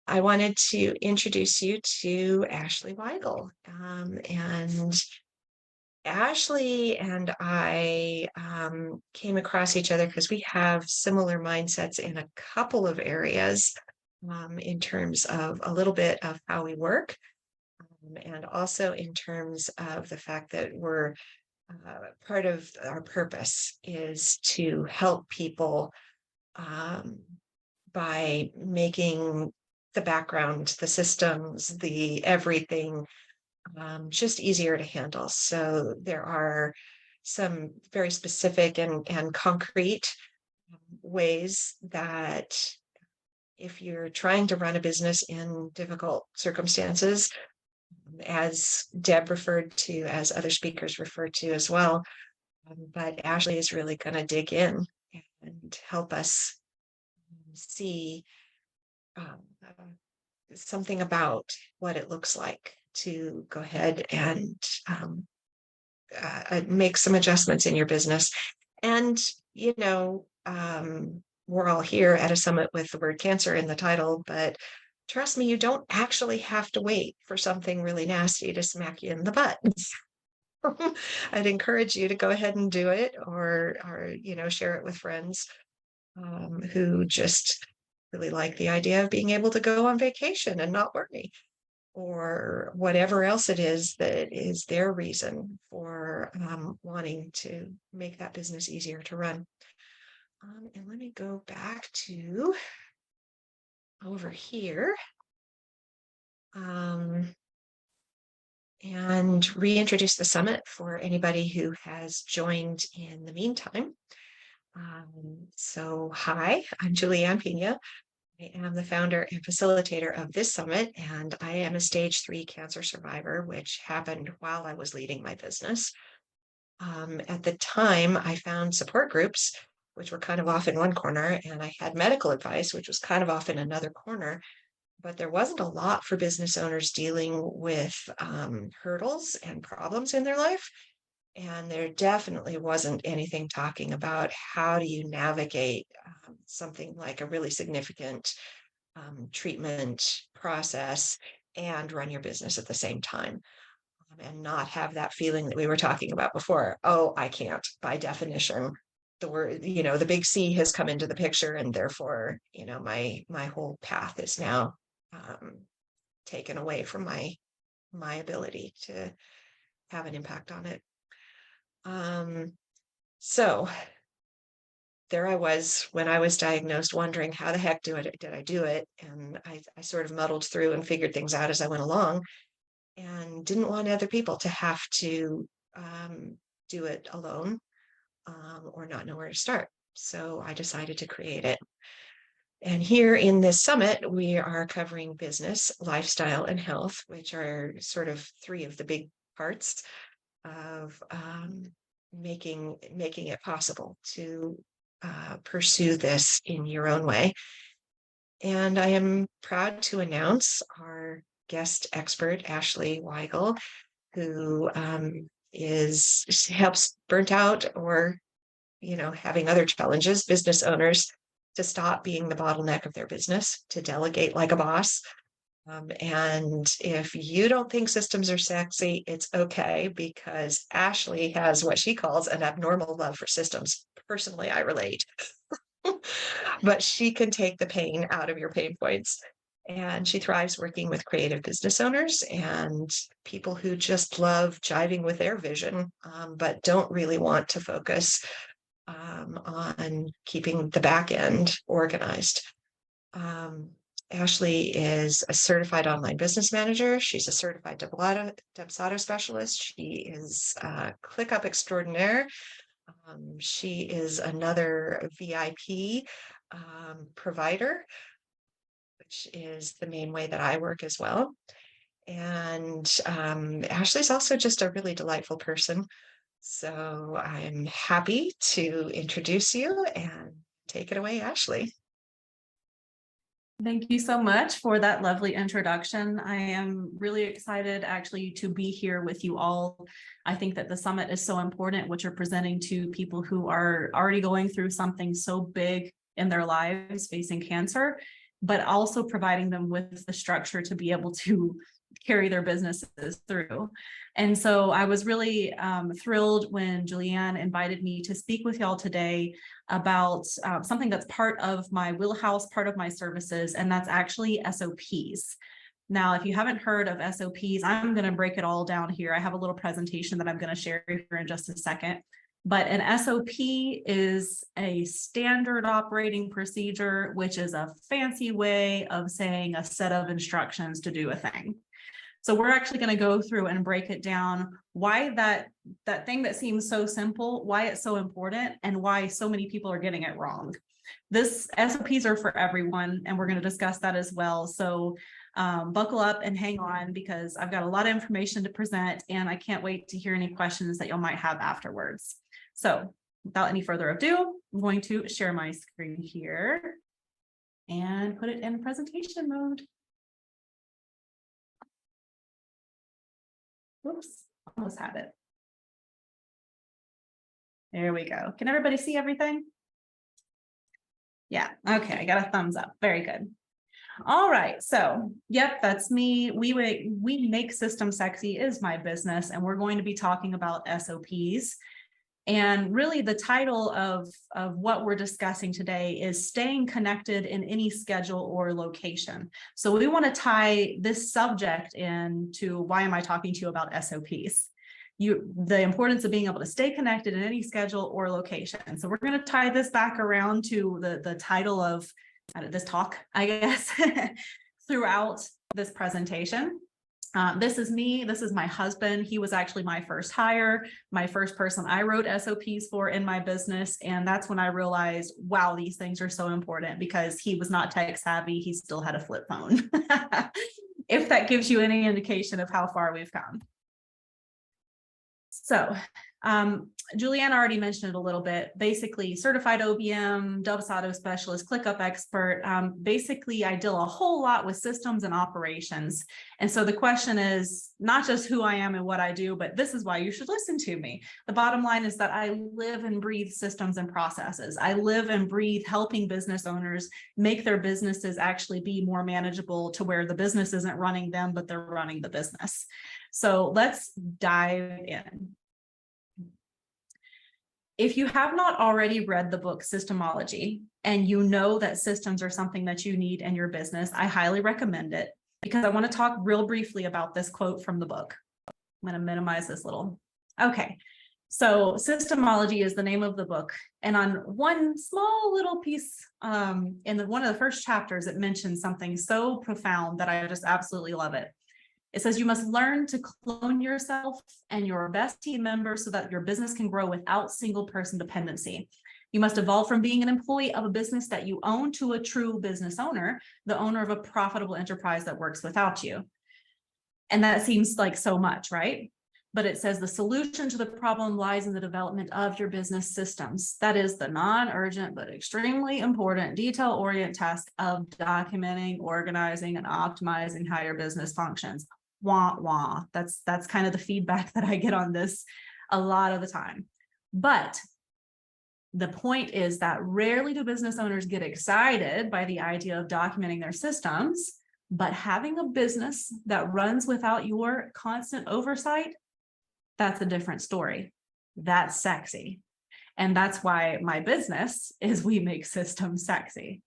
I wanted to introduce you to Ashley Weigl. And Ashley and I came across each other because we have similar mindsets in a couple of areas in terms of a little bit of how we work, and also in terms of the fact that we're part of our purpose is to help people um, by making the background, the systems, the everything just easier to handle. So there are some very specific and concrete ways that if you're trying to run a business in difficult circumstances, as Deb referred to, as other speakers referred to as well, but Ashley is really going to dig in and help us see um, something about what it looks like to go ahead and make some adjustments in your business. And, we're all here at a summit with the word cancer in the title, but trust me, you don't actually have to wait for something really nasty to smack you in the butt. I'd encourage you to go ahead and do it, or share it with friends who just really like the idea of being able to go on vacation and not worry, or whatever else it is that is their reason for wanting to make that business easier to run. And let me go back to over here and reintroduce the summit for anybody who has joined in the meantime. So hi, I'm Julie-ann Pina. I am the founder and facilitator of this summit, and I am a stage 3 cancer survivor, which happened while I was leading my business. At the time, I found support groups, which were kind of off in one corner, and I had medical advice, which was kind of off in another corner. But there wasn't a lot for business owners dealing with hurdles and problems in their life. And there definitely wasn't anything talking about how do you navigate something like a really significant treatment process and run your business at the same time, and not have that feeling that we were talking about before. Oh, I can't, by definition. The word, the big C has come into the picture, and therefore, my whole path is now taken away from my ability to have an impact on it. So there I was when I was diagnosed, wondering how the heck did I do it? And I sort of muddled through and figured things out as I went along, and didn't want other people to have to do it alone or not know where to start. So I decided to create it. And here in this summit, we are covering business, lifestyle, and health, which are sort of 3 of the big parts of making it possible to pursue this in your own way. And I am proud to announce our guest expert, Ashley Weigl, who helps burnt out or having other challenges business owners to stop being the bottleneck of their business, to delegate like a boss. And if you don't think systems are sexy, it's okay, because Ashley has what she calls an abnormal love for systems. Personally, I relate. But she can take the pain out of your pain points. And she thrives working with creative business owners and people who just love jiving with their vision, but don't really want to focus on keeping the back end organized. Ashley is a certified online business manager. She's a certified Dubsado specialist. She is a Clickup Extraordinaire. She is another VIP provider, which is the main way that I work as well. And Ashley's also just a really delightful person. So I'm happy to introduce you, and take it away, Ashley. Thank you so much for that lovely introduction. I am really excited actually to be here with you all. I think that the summit is so important, what you're presenting to people who are already going through something so big in their lives, facing cancer. but also providing them with the structure to be able to carry their businesses through. And so I was really thrilled when Julie-ann invited me to speak with y'all today about something that's part of my wheelhouse, part of my services, and that's actually SOPs. Now, if you haven't heard of SOPs, I'm going to break it all down here. I have a little presentation that I'm going to share here in just a second. But an SOP is a standard operating procedure, which is a fancy way of saying a set of instructions to do a thing. So we're actually going to go through and break it down, why that thing that seems so simple, why it's so important, and why so many people are getting it wrong. This SOPs are for everyone, and we're going to discuss that as well. So buckle up and hang on, because I've got a lot of information to present, and I can't wait to hear any questions that you might have afterwards. So without any further ado, I'm going to share my screen here and put it in presentation mode. Oops, almost had it. There we go. Can everybody see everything? Yeah, okay, I got a thumbs up. Very good. All right, so yep, that's me. We Make Systems Sexy is my business, and we're going to be talking about SOPs. And really the title of what we're discussing today is staying connected in any schedule or location. So we want to tie this subject into why am I talking to you about SOPs? The importance of being able to stay connected in any schedule or location. So we're going to tie this back around to the title of this talk, I guess, throughout this presentation. This is me. This is my husband. He was actually my first hire, my first person I wrote SOPs for in my business. And that's when I realized, wow, these things are so important, because he was not tech savvy. He still had a flip phone. If that gives you any indication of how far we've come. So Julie-ann already mentioned it a little bit. Basically, certified OBM, Dubsado specialist, Clickup expert. Basically, I deal a whole lot with systems and operations. And so the question is not just who I am and what I do, but this is why you should listen to me. The bottom line is that I live and breathe systems and processes. I live and breathe helping business owners make their businesses actually be more manageable, to where the business isn't running them, but they're running the business. So let's dive in. If you have not already read the book Systemology, and you know that systems are something that you need in your business, I highly recommend it, because I want to talk real briefly about this quote from the book. I'm going to minimize this little. Okay, so Systemology is the name of the book. And on one small little piece in one of the first chapters, it mentions something so profound that I just absolutely love it. It says you must learn to clone yourself and your best team members so that your business can grow without single person dependency. You must evolve from being an employee of a business that you own to a true business owner, the owner of a profitable enterprise that works without you. And that seems like so much, right? But it says the solution to the problem lies in the development of your business systems. That is the non-urgent but extremely important detail-oriented task of documenting, organizing, and optimizing how your business functions. Wah, wah. That's kind of the feedback that I get on this a lot of the time. But the point is that rarely do business owners get excited by the idea of documenting their systems, but having a business that runs without your constant oversight, that's a different story. That's sexy. And that's why my business is We Make Systems Sexy.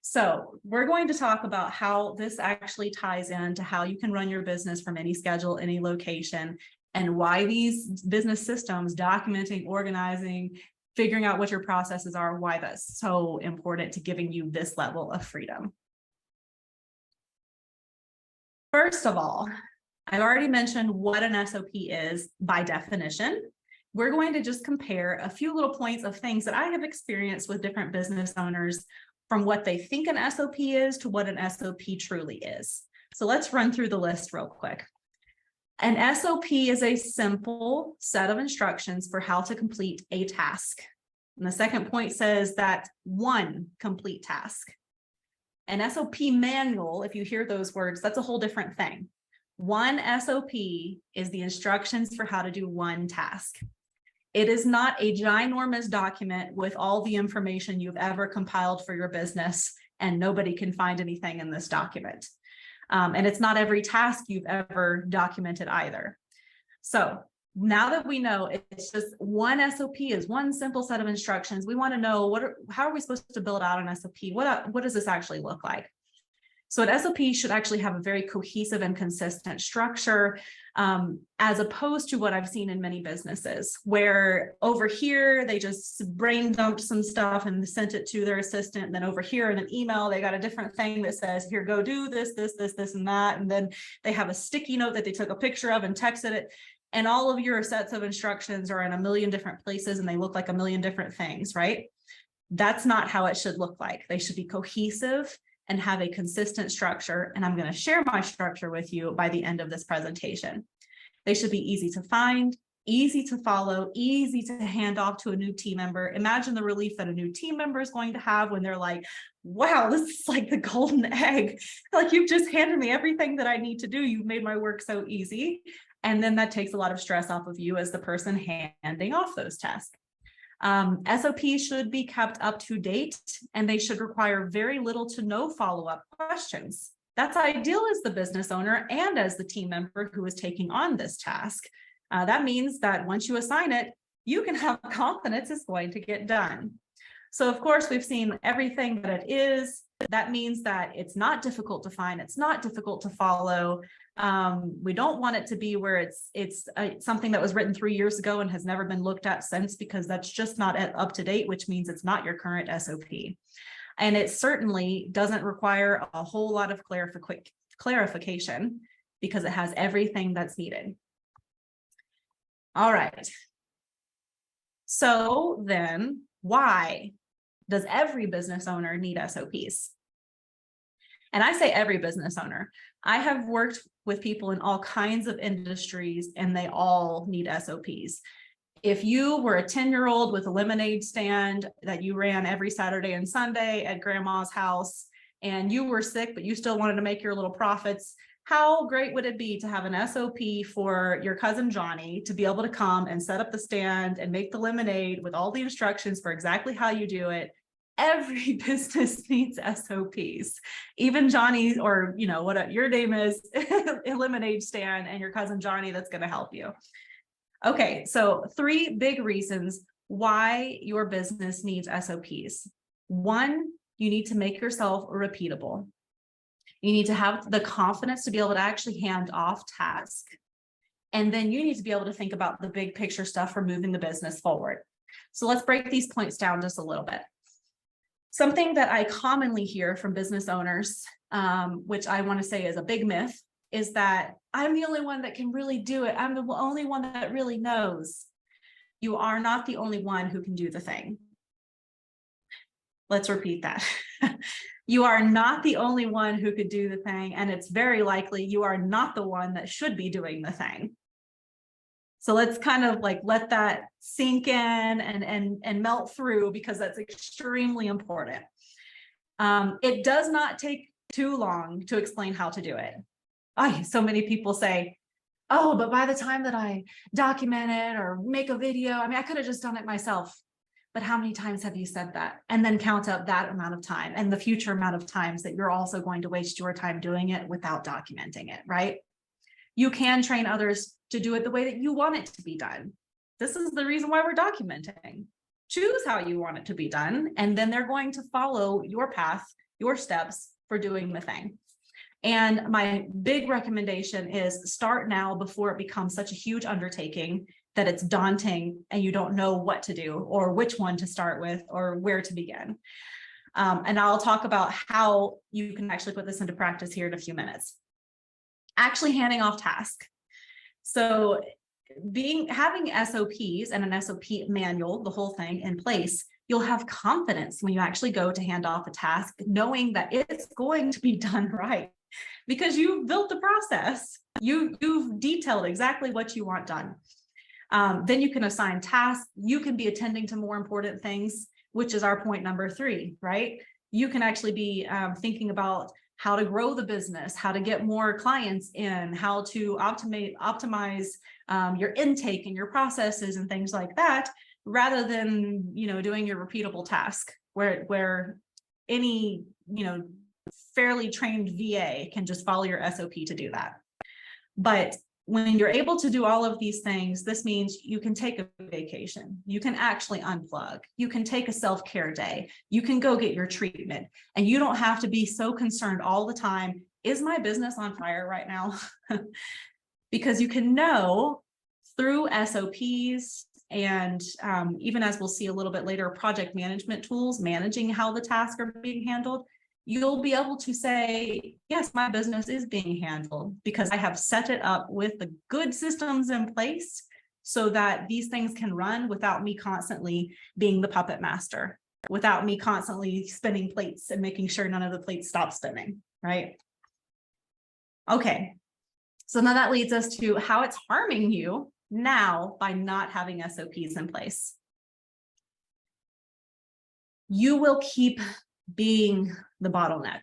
So we're going to talk about how this actually ties into how you can run your business from any schedule, any location, and why these business systems, documenting, organizing, figuring out what your processes are, why that's so important to giving you this level of freedom. First of all, I've already mentioned what an SOP is by definition. We're going to just compare a few little points of things that I have experienced with different business owners, from what they think an SOP is to what an SOP truly is. So let's run through the list real quick. An SOP is a simple set of instructions for how to complete a task. And the second point says that one complete task. An SOP manual, if you hear those words, that's a whole different thing. One SOP is the instructions for how to do one task. It is not a ginormous document with all the information you've ever compiled for your business and nobody can find anything in this document. And it's not every task you've ever documented either. So now that we know it's just one SOP is one simple set of instructions, we want to know how are we supposed to build out an SOP? What does this actually look like? So an SOP should actually have a very cohesive and consistent structure, as opposed to what I've seen in many businesses, where over here they just brain dumped some stuff and sent it to their assistant. And then over here in an email, they got a different thing that says, here, go do this, this, this, this, and that. And then they have a sticky note that they took a picture of and texted it. And all of your sets of instructions are in a million different places and they look like a million different things, right? That's not how it should look like. They should be cohesive and have a consistent structure. And I'm going to share my structure with you by the end of this presentation. They should be easy to find, easy to follow, easy to hand off to a new team member. Imagine the relief that a new team member is going to have when they're like, wow, this is like the golden egg. Like, you've just handed me everything that I need to do. You've made my work so easy. And then that takes a lot of stress off of you as the person handing off those tasks. SOPs should be kept up to date, and they should require very little to no follow-up questions. That's ideal as the business owner and as the team member who is taking on this task. That means that once you assign it, you can have confidence it's going to get done. So of course, we've seen everything that it is. That means that it's not difficult to find, it's not difficult to follow. We don't want it to be where it's something that was written 3 years ago and has never been looked at since, because that's just not up to date, which means it's not your current SOP. And it certainly doesn't require a whole lot of clarification because it has everything that's needed. All right. So then, why does every business owner need SOPs? And I say every business owner. I have worked with people in all kinds of industries, and they all need SOPs. If you were a 10-year-old with a lemonade stand that you ran every Saturday and Sunday at grandma's house, and you were sick, but you still wanted to make your little profits, how great would it be to have an SOP for your cousin Johnny to be able to come and set up the stand and make the lemonade with all the instructions for exactly how you do it? Every business needs SOPs, even Johnny, or what your name is, a lemonade stand, and your cousin Johnny that's going to help you. Okay, so 3 big reasons why your business needs SOPs. 1, you need to make yourself repeatable. You need to have the confidence to be able to actually hand off tasks. And then you need to be able to think about the big picture stuff for moving the business forward. So let's break these points down just a little bit. Something that I commonly hear from business owners, which I want to say is a big myth, is that I'm the only one that can really do it. I'm the only one that really knows. You are not the only one who can do the thing. Let's repeat that. You are not the only one who could do the thing, and it's very likely you are not the one that should be doing the thing. So let's kind of like let that sink in and melt through, because that's extremely important. It does not take too long to explain how to do it. So many people say, oh, but by the time that I document it or make a video, I could have just done it myself. But how many times have you said that? And then count up that amount of time and the future amount of times that you're also going to waste your time doing it without documenting it, right? You can train others to do it the way that you want it to be done. This is the reason why we're documenting. Choose how you want it to be done, and then they're going to follow your path, your steps for doing the thing. And my big recommendation is start now before it becomes such a huge undertaking that it's daunting and you don't know what to do or which one to start with or where to begin. And I'll talk about how you can actually put this into practice here in a few minutes. Actually handing off tasks. So having SOPs and an SOP manual, the whole thing in place, you'll have confidence when you actually go to hand off a task, knowing that it's going to be done right, because you've built the process. You've detailed exactly what you want done. Then you can assign tasks. You can be attending to more important things, which is our point number 3, right? You can actually be thinking about how to grow the business, how to get more clients in, how to optimize your intake and your processes and things like that, rather than doing your repeatable task where any, fairly trained VA can just follow your SOP to do that. But when you're able to do all of these things, this means you can take a vacation, you can actually unplug, you can take a self-care day, you can go get your treatment, and you don't have to be so concerned all the time, is my business on fire right now? Because you can know through SOPs and even as we'll see a little bit later, project management tools, managing how the tasks are being handled, you'll be able to say, yes, my business is being handled because I have set it up with the good systems in place so that these things can run without me constantly being the puppet master, without me constantly spinning plates and making sure none of the plates stop spinning, right? Okay, so now that leads us to how it's harming you now by not having SOPs in place. You will keep being the bottleneck.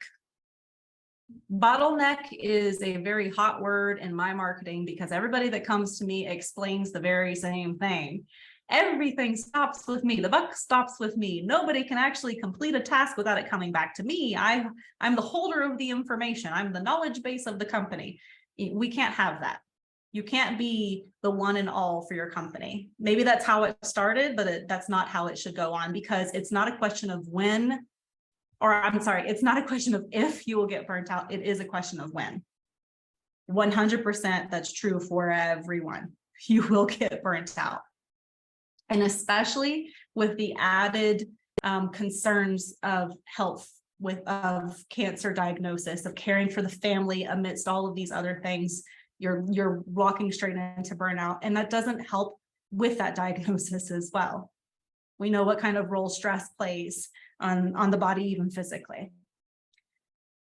Bottleneck is a very hot word in my marketing because everybody that comes to me explains the very same thing. Everything stops with me. The buck stops with me. Nobody can actually complete a task without it coming back to me. I'm the holder of the information. I'm the knowledge base of the company. We can't have that. You can't be the one and all for your company. Maybe that's how it started, but that's not how it should go on, because it's not a question of when, or I'm sorry, it's not a question of if you will get burnt out. It is a question of when. 100% that's true for everyone. You will get burnt out. And especially with the added concerns of health, of cancer diagnosis, of caring for the family amidst all of these other things, you're walking straight into burnout, and that doesn't help with that diagnosis as well. We know what kind of role stress plays on the body, even physically.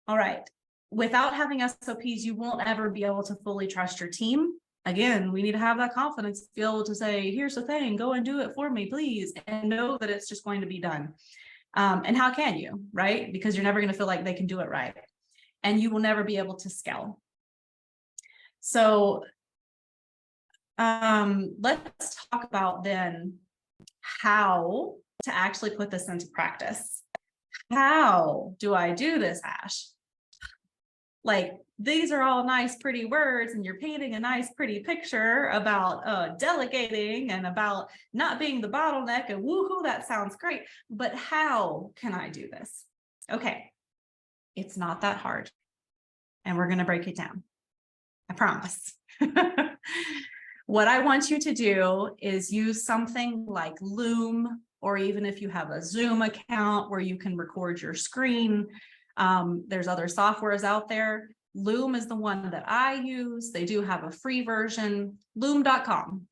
All right, without having SOPs, you won't ever be able to fully trust your team. Again, we need to have that confidence to be able to say, here's the thing, go and do it for me, please, and know that it's just going to be done. And how can you, right? Because you're never going to feel like they can do it right. And you will never be able to scale. So let's talk about then how to actually put this into practice. How do I do this, Ash? Like, these are all nice, pretty words, and you're painting a nice, pretty picture about delegating and about not being the bottleneck, and woohoo, that sounds great. But how can I do this? Okay, it's not that hard, and we're going to break it down. I promise. What I want you to do is use something like Loom, or even if you have a Zoom account where you can record your screen. There's other softwares out there. Loom is the one that I use. They do have a free version, loom.com.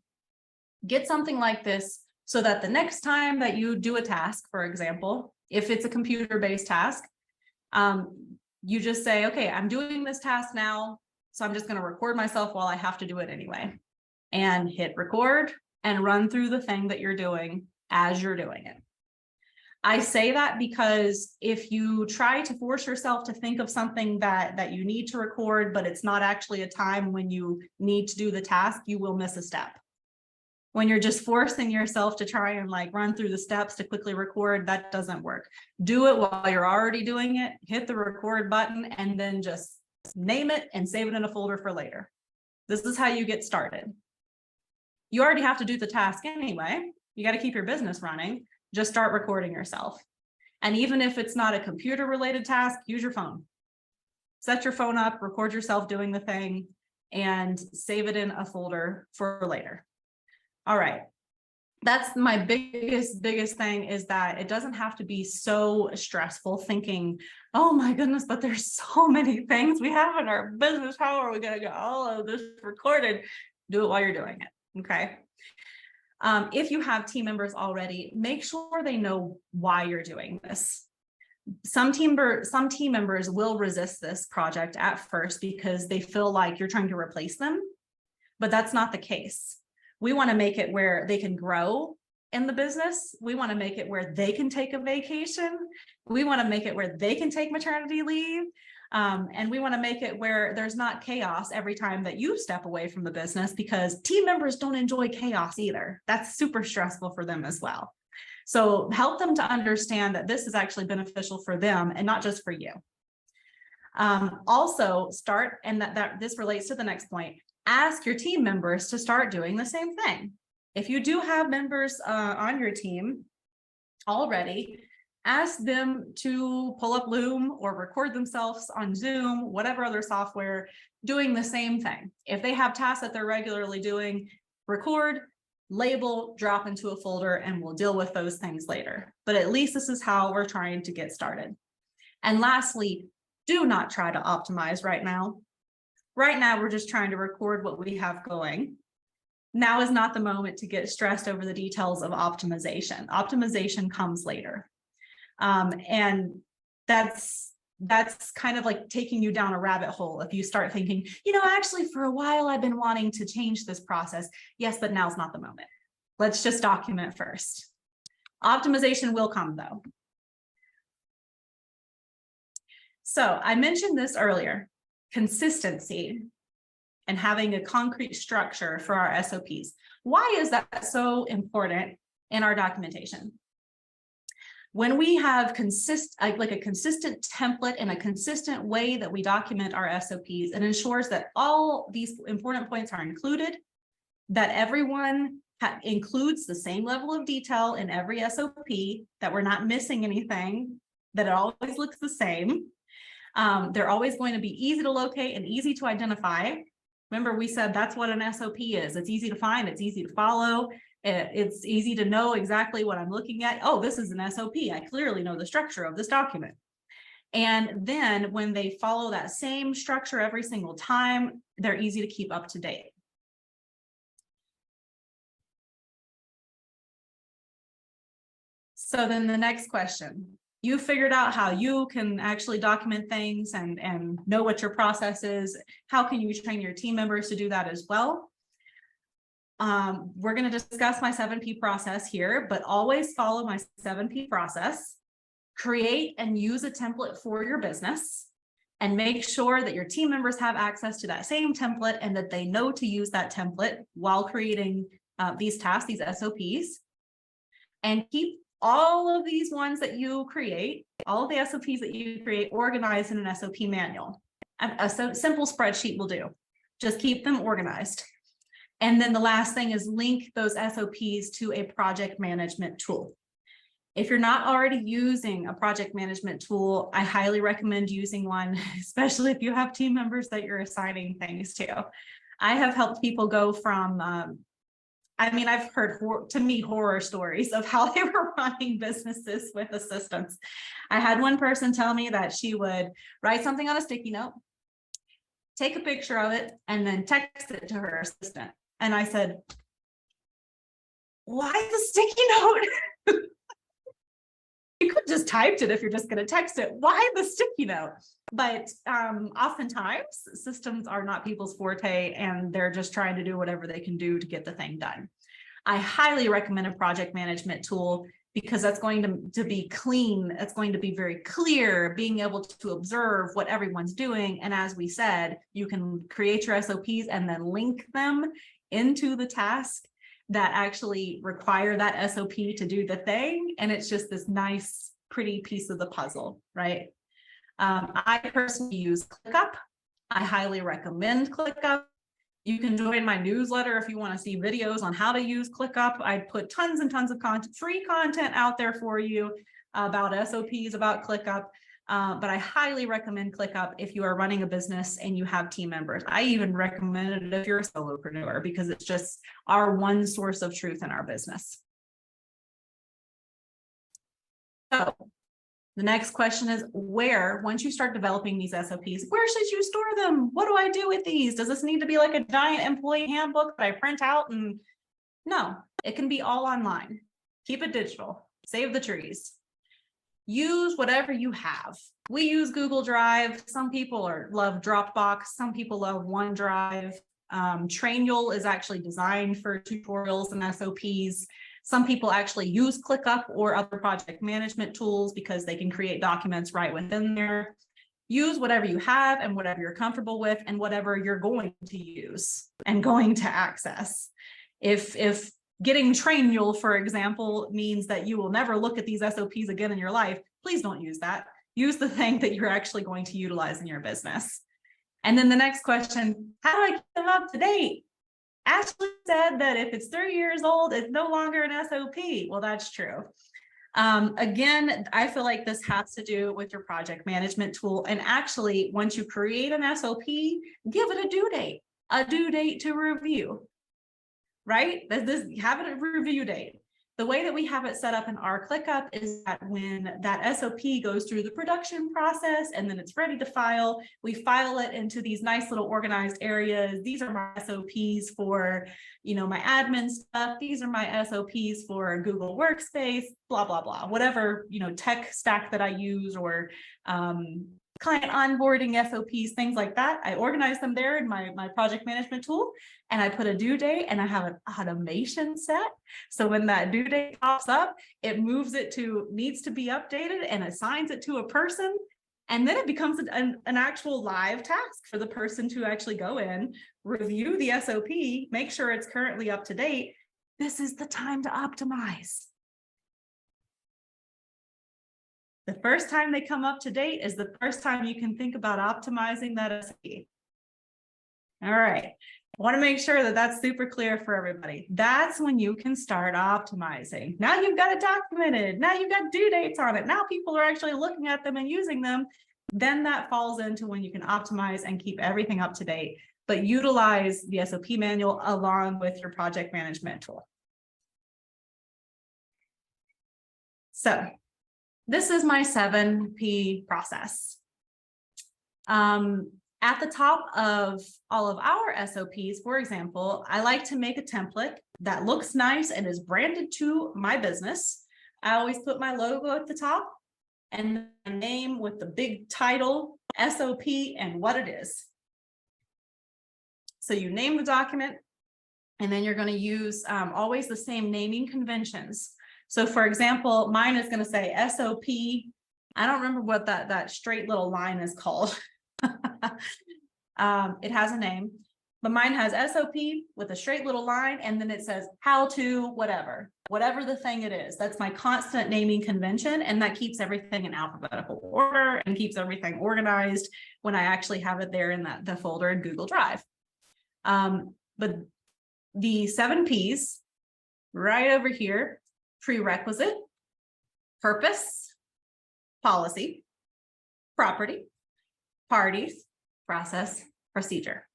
Get something like this so that the next time that you do a task, for example, if it's a computer-based task, you just say, okay, I'm doing this task now, so I'm just going to record myself while I have to do it anyway, and hit record and run through the thing that you're doing as you're doing it. I say that because if you try to force yourself to think of something that you need to record, but it's not actually a time when you need to do the task, you will miss a step. When you're just forcing yourself to try and like run through the steps to quickly record, that doesn't work. Do it while you're already doing it, hit the record button, and then just name it and save it in a folder for later. This is how you get started. You already have to do the task anyway. You got to keep your business running. Just start recording yourself. And even if it's not a computer related task, use your phone. Set your phone up, record yourself doing the thing, and save it in a folder for later. All right. That's my biggest thing, is that it doesn't have to be so stressful thinking, oh my goodness, but there's so many things we have in our business. How are we going to get all of this recorded? Do it while you're doing it. Okay. If you have team members already, make sure they know why you're doing this. Some team members will resist this project at first because they feel like you're trying to replace them, but that's not the case. We want to make it where they can grow in the business. We want to make it where they can take a vacation. We want to make it where they can take maternity leave. And we want to make it where there's not chaos every time that you step away from the business, because team members don't enjoy chaos either. That's super stressful for them as well. So help them to understand that this is actually beneficial for them and not just for you. Also start, and that this relates to the next point, ask your team members to start doing the same thing. If you do have members on your team already, ask them to pull up Loom or record themselves on Zoom, whatever other software, doing the same thing. If they have tasks that they're regularly doing, record, label, drop into a folder, and we'll deal with those things later. But at least this is how we're trying to get started. And lastly, do not try to optimize right now. Right now, we're just trying to record what we have going. Now is not the moment to get stressed over the details of optimization. Optimization comes later. And that's kind of like taking you down a rabbit hole. If you start thinking, actually for a while I've been wanting to change this process. Yes, but now's not the moment. Let's just document first. Optimization will come though. So I mentioned this earlier, consistency and having a concrete structure for our SOPs. Why is that so important in our documentation? When we have a consistent template and a consistent way that we document our SOPs, it ensures that all these important points are included, that everyone includes the same level of detail in every SOP, that we're not missing anything, that it always looks the same. They're always going to be easy to locate and easy to identify. Remember, we said that's what an SOP is. It's easy to find, it's easy to follow. It's easy to know exactly what I'm looking at. Oh, this is an SOP. I clearly know the structure of this document. And then when they follow that same structure every single time, they're easy to keep up to date. So then the next question, you figured out how you can actually document things and know what your process is. How can you train your team members to do that as well? We're going to discuss my 7P process here, but always follow my 7P process. Create and use a template for your business and make sure that your team members have access to that same template and that they know to use that template while creating these tasks, these SOPs. And keep all of these ones that you create, all of the SOPs that you create, organized in an SOP manual. A simple spreadsheet will do. Just keep them organized. And then the last thing is link those SOPs to a project management tool. If you're not already using a project management tool, I highly recommend using one, especially if you have team members that you're assigning things to. I have helped people go from, I've heard horror stories of how they were running businesses with assistants. I had one person tell me that she would write something on a sticky note, take a picture of it, and then text it to her assistant. And I said, why the sticky note? You could just typed it if you're just going to text it. Why the sticky note? But oftentimes systems are not people's forte and they're just trying to do whatever they can do to get the thing done. I highly recommend a project management tool because that's going to be clean. It's going to be very clear, being able to observe what everyone's doing. And as we said, you can create your SOPs and then link them into the task that actually require that SOP to do the thing. And it's just this nice, pretty piece of the puzzle, right? I personally use Clickup. I highly recommend Clickup. You can join my newsletter if you want to see videos on how to use Clickup. I put tons and tons of free content out there for you about SOPs, about Clickup. But I highly recommend Clickup if you are running a business and you have team members. I even recommend it if you're a solopreneur because it's just our one source of truth in our business. So the next question is once you start developing these SOPs, where should you store them? What do I do with these? Does this need to be like a giant employee handbook that I print out? And no, it can be all online. Keep it digital, save the trees. Use whatever you have. We use Google Drive. Some people love Dropbox. Some people love OneDrive. Trainual is actually designed for tutorials and SOPs. Some people actually use ClickUp or other project management tools because they can create documents right within there. Use whatever you have and whatever you're comfortable with and whatever you're going to use and going to access. If getting trainual, for example, means that you will never look at these SOPs again in your life. Please don't use that. Use the thing that you're actually going to utilize in your business. And then the next question, how do I keep them up to date? Ashley said that if it's 3 years old, it's no longer an SOP. Well, that's true. Again, I feel like this has to do with your project management tool. And actually, once you create an SOP, give it a due date to review, right? Have it a review date. The way that we have it set up in our Clickup is that when that SOP goes through the production process and then it's ready to file, we file it into these nice little organized areas. These are my SOPs for, my admin stuff. These are my SOPs for Google Workspace, blah, blah, blah, whatever, tech stack that I use, or client onboarding SOPs, things like that. I organize them there in my project management tool, and I put a due date, and I have an automation set. So when that due date pops up, it moves it to needs to be updated and assigns it to a person. And then it becomes an actual live task for the person to actually go in, review the SOP, make sure it's currently up to date. This is the time to optimize. The first time they come up to date is the first time you can think about optimizing that SOP. All right. I want to make sure that that's super clear for everybody. That's when you can start optimizing. Now you've got it documented. Now you've got due dates on it. Now people are actually looking at them and using them. Then that falls into when you can optimize and keep everything up to date, but utilize the SOP manual along with your project management tool. So this is my 7P process. At the top of all of our SOPs, for example, I like to make a template that looks nice and is branded to my business. I always put my logo at the top and the name with the big title, SOP, and what it is. So you name the document, and then you're going to use always the same naming conventions. So for example, mine is going to say SOP. I don't remember what that straight little line is called. It has a name, but mine has SOP with a straight little line, and then it says how to whatever the thing it is. That's my constant naming convention, and that keeps everything in alphabetical order and keeps everything organized when I actually have it there in the folder in Google Drive. But the 7 Ps right over here: prerequisite, purpose, policy, property, parties, process, procedure.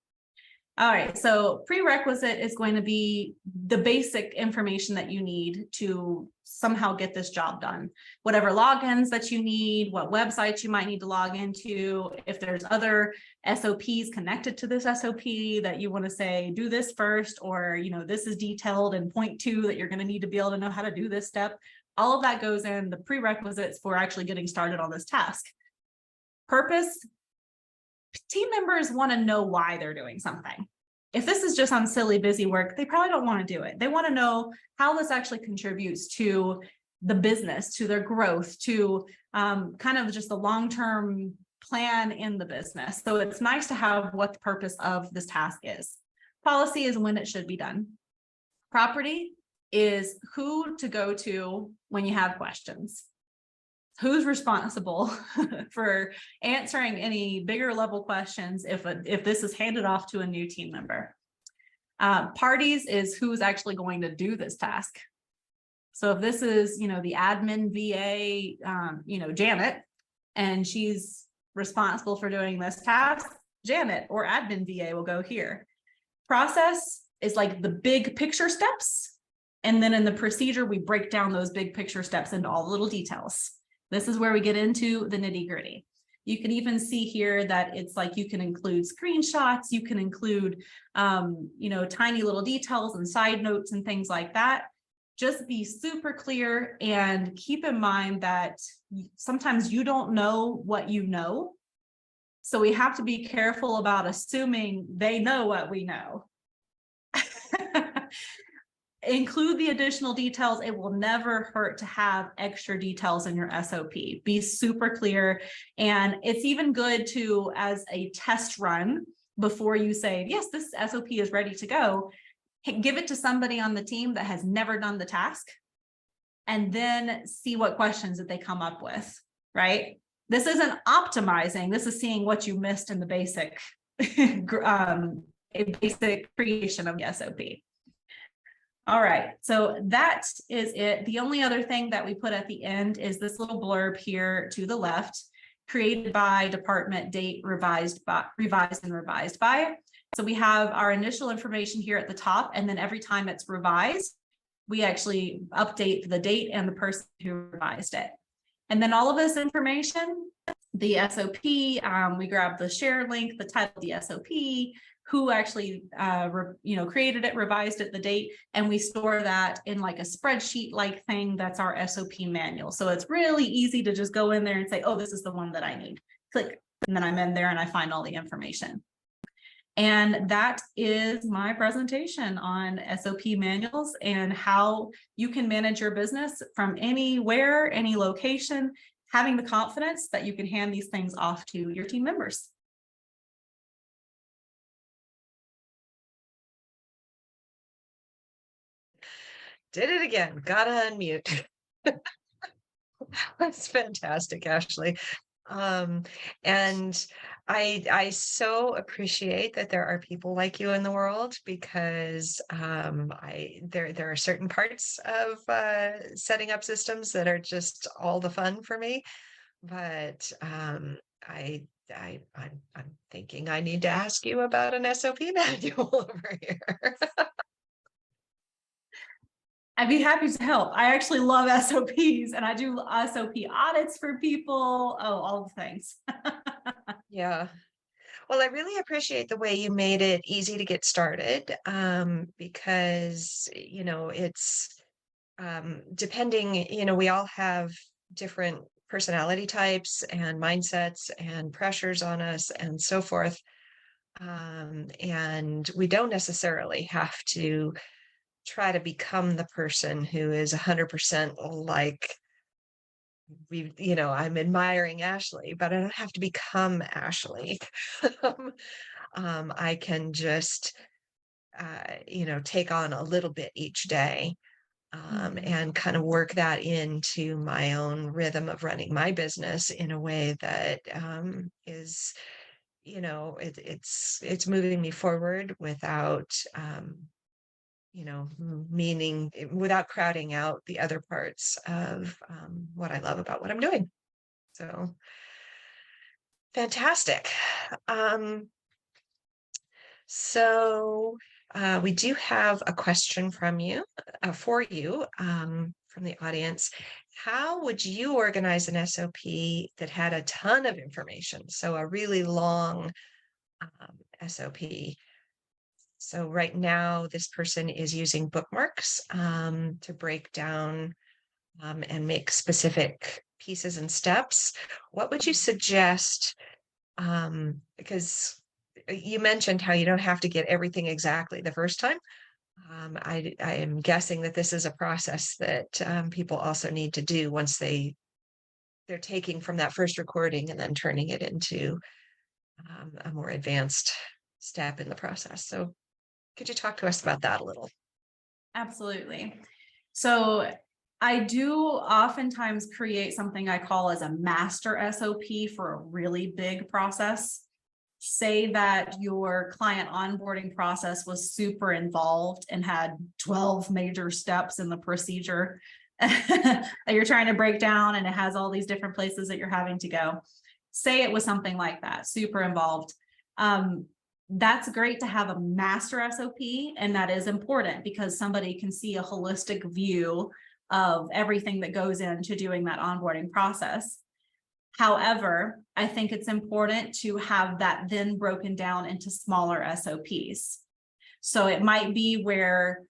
All right, so prerequisite is going to be the basic information that you need to somehow get this job done. Whatever logins that you need, what websites you might need to log into, if there's other SOPs connected to this SOP that you want to say, do this first, or, this is detailed in point 2 that you're going to need to be able to know how to do this step. All of that goes in the prerequisites for actually getting started on this task. Purpose. Team members want to know why they're doing something. If this is just on silly, busy work, they probably don't want to do it. They want to know how this actually contributes to the business, to their growth, to kind of just the long-term plan in the business. So it's nice to have what the purpose of this task is. Policy is when it should be done. Property is who to go to when you have questions. Who's responsible for answering any bigger level questions if this is handed off to a new team member. Parties is who's actually going to do this task. So if this is, the admin VA, Janet, and she's responsible for doing this task, Janet or admin VA will go here. Process is like the big picture steps. And then in the procedure, we break down those big picture steps into all the little details. This is where we get into the nitty-gritty. You can even see here that it's like you can include screenshots, you can include, tiny little details and side notes and things like that. Just be super clear and keep in mind that sometimes you don't know what you know. So we have to be careful about assuming they know what we know. Include the additional details. It will never hurt to have extra details in your SOP. Be super clear. And it's even good to, as a test run, before you say, yes, this SOP is ready to go, give it to somebody on the team that has never done the task, and then see what questions that they come up with, right? This isn't optimizing, this is seeing what you missed in the basic, a basic creation of the SOP. All right, so that is it. The only other thing that we put at the end is this little blurb here to the left, created by, department, date, revised and revised by. So we have our initial information here at the top, and then every time it's revised, we actually update the date and the person who revised it. And then all of this information, the SOP, we grab the share link, the title of the SOP, who actually created it, revised it, the date, and we store that in like a spreadsheet like thing. That's our SOP manual. So it's really easy to just go in there and say, oh, this is the one that I need. Click, and then I'm in there and I find all the information. And that is my presentation on SOP manuals and how you can manage your business from anywhere, any location, having the confidence that you can hand these things off to your team members. Did it again. Gotta unmute. That's fantastic, Ashley. And I so appreciate that there are people like you in the world, because there are certain parts of setting up systems that are just all the fun for me. But I'm thinking I need to ask you about an SOP manual over here. I'd be happy to help. I actually love SOPs, and I do SOP audits for people. Oh, all the things. Yeah. Well, I really appreciate the way you made it easy to get started, because, it's depending, we all have different personality types and mindsets and pressures on us and so forth. And we don't necessarily have to try to become the person who is 100% like I'm admiring Ashley, but I don't have to become Ashley. I can just, take on a little bit each day, and kind of work that into my own rhythm of running my business in a way that is, it's moving me forward without, meaning without crowding out the other parts of what I love about what I'm doing. So fantastic. So we do have a question from you, for you, from the audience. How would you organize an SOP that had a ton of information? So a really long SOP. So right now, this person is using bookmarks to break down and make specific pieces and steps. What would you suggest? Because you mentioned how you don't have to get everything exactly the first time. I am guessing that this is a process that people also need to do once they're taking from that first recording and then turning it into a more advanced step in the process. So could you talk to us about that a little? Absolutely. So I do oftentimes create something I call as a master SOP for a really big process. Say that your client onboarding process was super involved and had 12 major steps in the procedure that you're trying to break down, and it has all these different places that you're having to go. Say it was something like that, super involved. That's great to have a master SOP, and that is important because somebody can see a holistic view of everything that goes into doing that onboarding process. However, I think it's important to have that then broken down into smaller SOPs. So it might be where,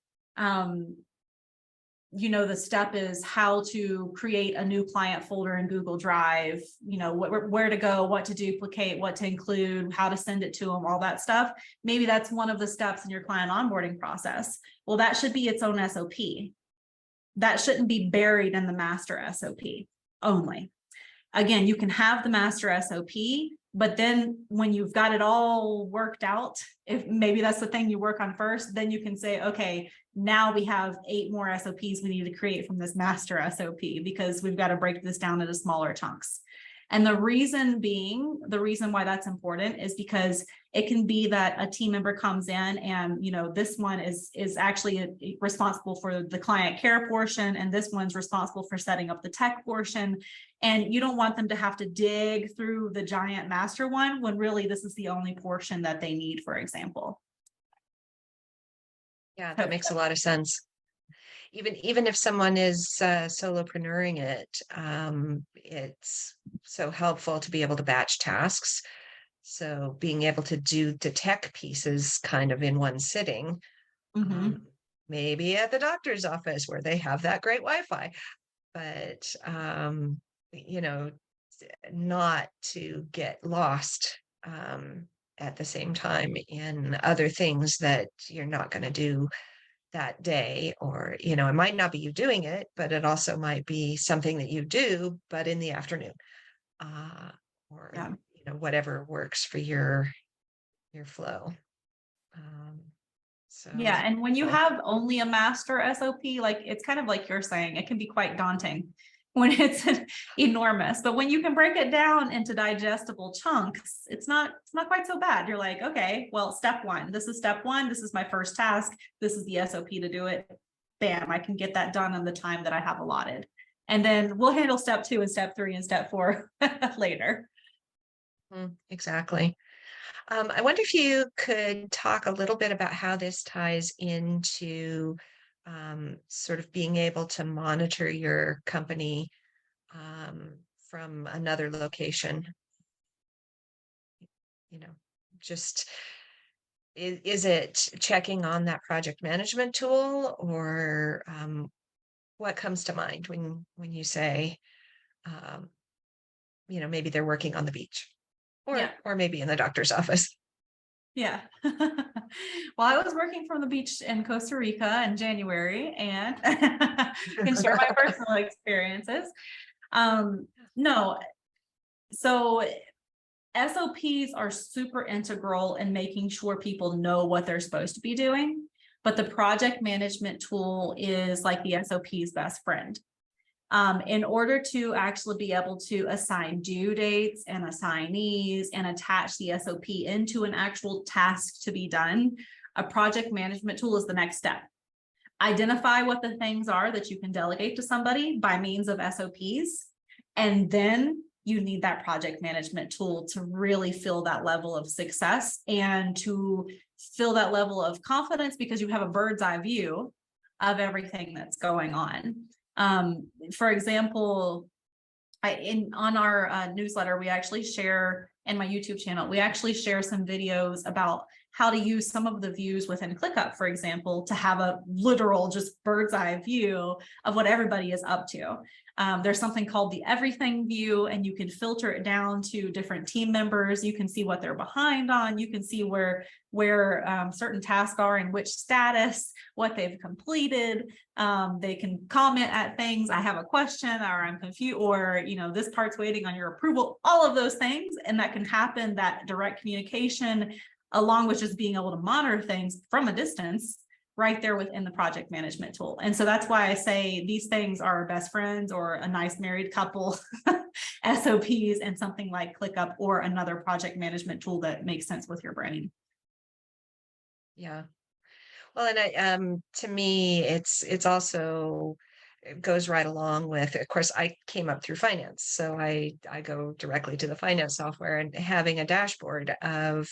the step is how to create a new client folder in Google Drive, where to go, what to duplicate, what to include, how to send it to them, all that stuff. Maybe that's one of the steps in your client onboarding process. Well, that should be its own SOP. That shouldn't be buried in the master SOP only. Again, you can have the master SOP But then when you've got it all worked out, if maybe that's the thing you work on first, then you can say, okay, now we have 8 more SOPs we need to create from this master SOP, because we've got to break this down into smaller chunks. And the reason why that's important is because it can be that a team member comes in and, this one is actually responsible for the client care portion, and this one's responsible for setting up the tech portion. And you don't want them to have to dig through the giant master one when really this is the only portion that they need, for example. Yeah, that makes a lot of sense. Even if someone is solopreneuring it, it's so helpful to be able to batch tasks. So being able to do the tech pieces kind of in one sitting, maybe at the doctor's office where they have that great Wi-Fi, but not to get lost at the same time in other things that you're not going to do that day. Or it might not be you doing it, but it also might be something that you do but in the afternoon, or Yeah. whatever works for your flow. So Yeah, and when you have only a master SOP, like it's kind of like you're saying, it can be quite daunting when it's enormous. But when you can break it down into digestible chunks, it's not quite so bad. You're like, okay, well, step one. This is step one. This is my first task. This is the SOP to do it. Bam, I can get that done in the time that I have allotted. And then we'll handle step 2 and step 3 and step 4 later. Exactly. I wonder if you could talk a little bit about how this ties into sort of being able to monitor your company from another location. Just is it checking on that project management tool, or what comes to mind when you say, maybe they're working on the beach, or maybe in the doctor's office? Yeah. Well, I was working from the beach in Costa Rica in January, and can share my personal experiences. No, so SOPs are super integral in making sure people know what they're supposed to be doing, but the project management tool is like the SOP's best friend. In order to actually be able to assign due dates and assignees and attach the SOP into an actual task to be done, a project management tool is the next step. Identify what the things are that you can delegate to somebody by means of SOPs, and then you need that project management tool to really feel that level of success and to feel that level of confidence, because you have a bird's eye view of everything that's going on. For example, on our newsletter, we actually share, and my YouTube channel, we actually share some videos about how to use some of the views within Clickup, for example, to have a literal just bird's eye view of what everybody is up to. There's something called the everything view, and you can filter it down to different team members. You can see what they're behind on. You can see where certain tasks are in which status, what they've completed. They can comment at things. I have a question, or I'm confused, or this part's waiting on your approval. All of those things, and that can happen. That direct communication, along with just being able to monitor things from a distance, right there within the project management tool. And so that's why I say these things are best friends, or a nice married couple SOPs, and something like ClickUp or another project management tool that makes sense with your brain. Yeah. Well, and to me, it's also, it goes right along with, of course, I came up through finance. So I go directly to the finance software, and having a dashboard of,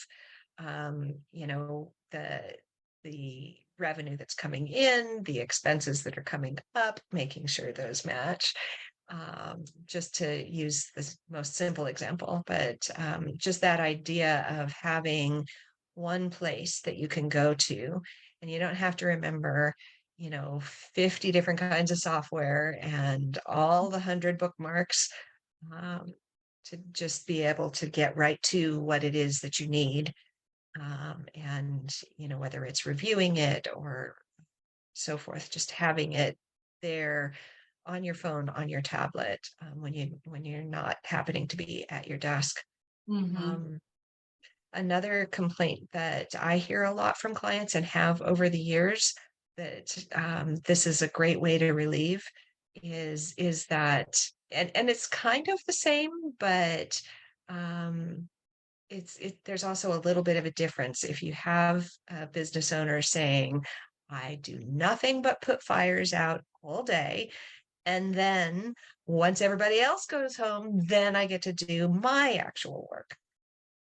the revenue that's coming in, the expenses that are coming up, making sure those match. Just to use the most simple example, but just that idea of having one place that you can go to, and you don't have to remember 50 different kinds of software and all the 100 bookmarks, to just be able to get right to what it is that you need. And whether it's reviewing it or so forth, just having it there on your phone, on your tablet, when you're not happening to be at your desk. Mhm. Um, Another complaint that I hear a lot from clients and have over the years that this is a great way to relieve is that, and it's kind of the same, but um, there's also a little bit of a difference. If you have a business owner saying, I do nothing but put fires out all day, and then once everybody else goes home, then I get to do my actual work.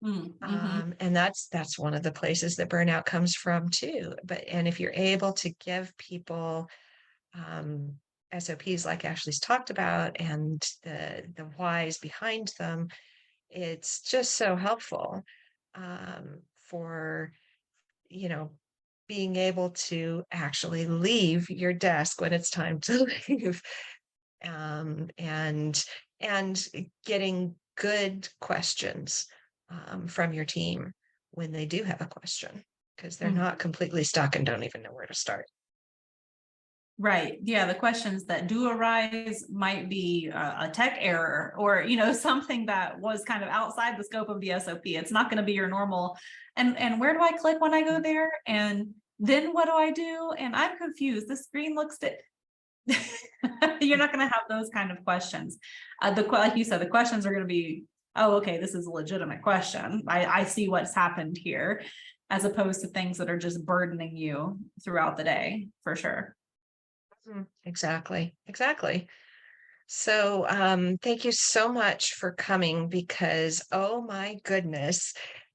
Mm, mhm. And that's one of the places that burnout comes from too. And if you're able to give people um, SOPs like Ashley's talked about and the whys behind them, it's just so helpful for you know being able to actually leave your desk when it's time to leave, and getting good questions from your team when they do have a question, because they're not Mhm. completely stuck and don't even know where to start. Right. Yeah. The questions that do arise might be a tech error or, something that was kind of outside the scope of the SOP. It's not going to be your normal. And where do I click when I go there? And then what do I do? And I'm confused. The screen looks at you're not going to have those kind of questions. Like you said, the questions are going to be, oh, okay, this is a legitimate question. I see what's happened here, as opposed to things that are just burdening you throughout the day, for sure. Exactly, exactly. So thank you so much for coming, because oh my goodness,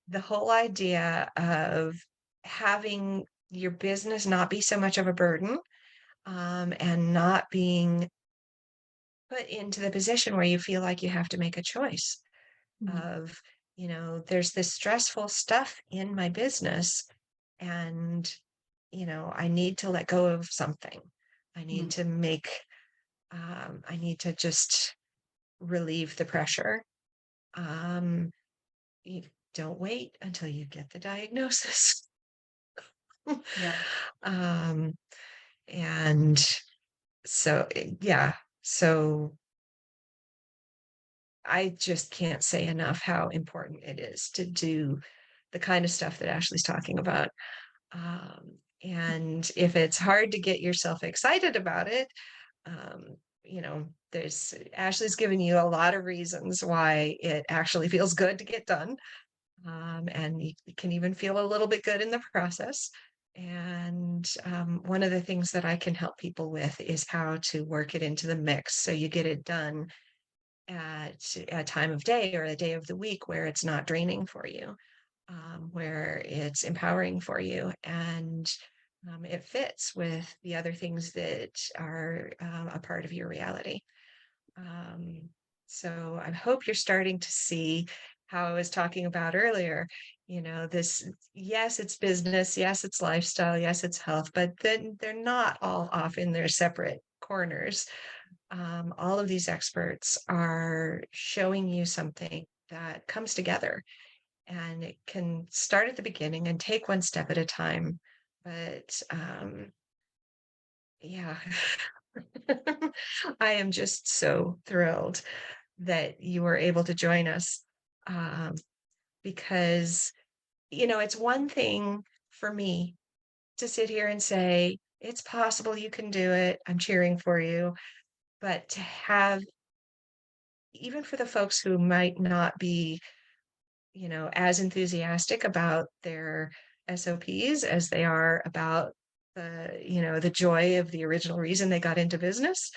the whole idea of having your business not be so much of a burden, and not being put into the position where you feel like you have to make a choice Mhm. of, there's this stressful stuff in my business, and, I need to let go of something. I need Mhm. to make, I need to just relieve the pressure. Um, you don't wait until you get the diagnosis. Yeah. um, and yeah, so I just can't say enough how important it is to do the kind of stuff that Ashley's talking about. And if it's hard to get yourself excited about it, there's Ashley's given you a lot of reasons why it actually feels good to get done. And you can even feel a little bit good in the process. And one of the things that I can help people with is how to work it into the mix so you get it done at a time of day or a day of the week where it's not draining for you, where it's empowering for you, and it fits with the other things that are a part of your reality. Um, so I hope you're starting to see how I was talking about earlier. This, yes, it's business, yes, it's lifestyle, yes, it's health, but then they're not all off in their separate corners. All of these experts are showing you something that comes together, and it can start at the beginning and take one step at a time. But yeah, I am just so thrilled that you were able to join us, um, because, it's one thing for me to sit here and say, it's possible, you can do it, I'm cheering for you. But to have, even for the folks who might not be, as enthusiastic about their SOPs as they are about the joy of the original reason they got into business,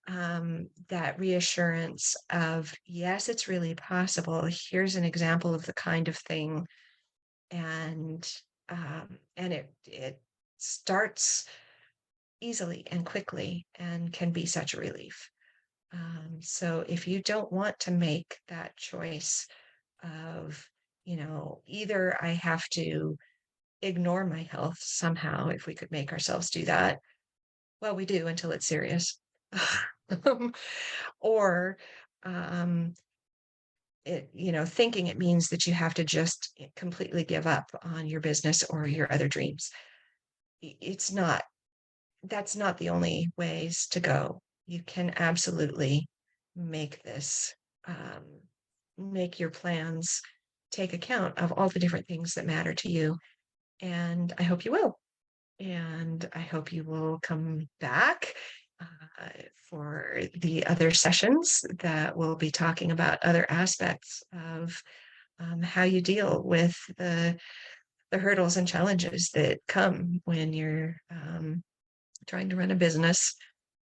that reassurance of, yes, it's really possible. Here's an example of the kind of thing. And it starts easily and quickly and can be such a relief. So if you don't want to make that choice of, either I have to ignore my health somehow, if we could make ourselves do that, well, we do until it's serious. Um, or um, thinking it means that you have to just completely give up on your business or your other dreams. It's not, that's not the only ways to go. You can absolutely make this, make your plans, take account of all the different things that matter to you. And I hope you will. And I hope you will come back for the other sessions that will be talking about other aspects of how you deal with the hurdles and challenges that come when you're trying to run a business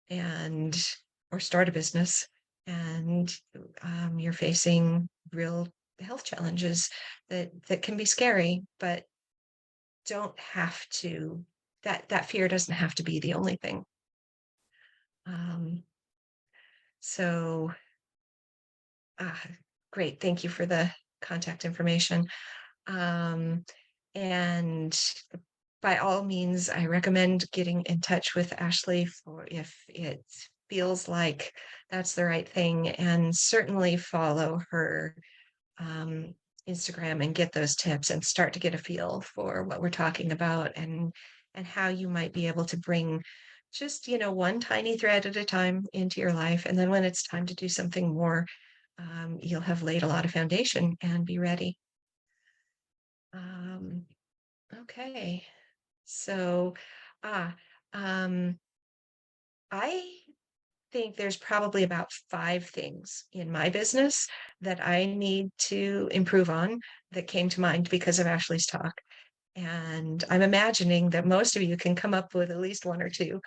and or start a business, and you're facing real health challenges that can be scary, but don't have to that fear doesn't have to be the only thing. Um, so ah, great, thank you for the contact information. Um, and by all means, I recommend getting in touch with Ashley for if it feels like that's the right thing, and certainly follow her um, Instagram and get those tips and start to get a feel for what we're talking about, and how you might be able to bring just, one tiny thread at a time into your life. And then when it's time to do something more, you'll have laid a lot of foundation and be ready. Um, okay. So, ah, um, I think there's probably about 5 things in my business that I need to improve on that came to mind because of Ashley's talk. And I'm imagining that most of you can come up with at least 1 or 2.